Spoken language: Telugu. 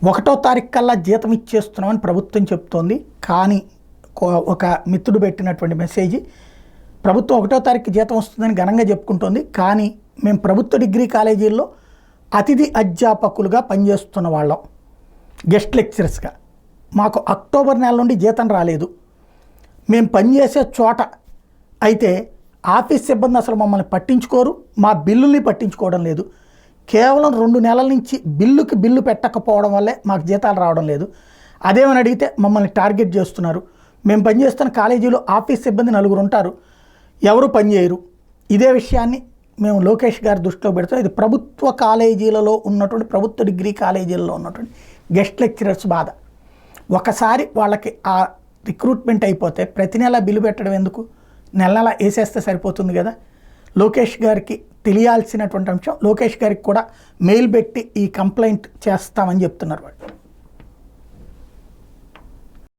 1వ తారీఖు కల్లా జీతం ఇచ్చేస్తున్నామని ప్రభుత్వం చెప్తోంది. కానీ ఒక మిత్రుడు పెట్టినటువంటి మెసేజ్, ప్రభుత్వం 1వ తారీఖు జీతం వస్తుందని ఘనంగా చెప్పుకుంటోంది. కానీ మేము ప్రభుత్వ డిగ్రీ కాలేజీల్లో అతిథి అధ్యాపకులుగా పనిచేస్తున్న వాళ్ళం, గెస్ట్ లెక్చరర్స్గా. మాకు అక్టోబర్ నెల నుండి జీతం రాలేదు. మేము పనిచేసే చోట అయితే ఆఫీస్ సిబ్బంది అసలు మమ్మల్ని పట్టించుకోరు, మా బిల్లుల్ని పట్టించుకోవడం లేదు. కేవలం 2 నెలల నుంచి బిల్లు పెట్టకపోవడం వల్లే మాకు జీతాలు రావడం లేదు. అదేమని అడిగితే మమ్మల్ని టార్గెట్ చేస్తున్నారు. మేము పనిచేస్తున్న కాలేజీలో ఆఫీస్ సిబ్బంది 4 ఉంటారు, ఎవరు పనిచేయరు. ఇదే విషయాన్ని మేము లోకేష్ గారి దృష్టిలో పెడతాం. ఇది ప్రభుత్వ కాలేజీలలో ఉన్నటువంటి, ప్రభుత్వ డిగ్రీ కాలేజీలలో ఉన్నటువంటి గెస్ట్ లెక్చరర్స్ బాధ. ఒకసారి వాళ్ళకి ఆ రిక్రూట్మెంట్ అయిపోతే ప్రతి నెల బిల్లు పెట్టడం ఎందుకు, నెల వేసేస్తే సరిపోతుంది కదా. లోకేష్ గారికి తెలియాల్సినటువంటి అంశం, లోకేష్ గారికి కూడా మెయిల్ పెట్టి ఈ కంప్లైంట్ చేస్తామని చెప్తున్నారు వాళ్ళు.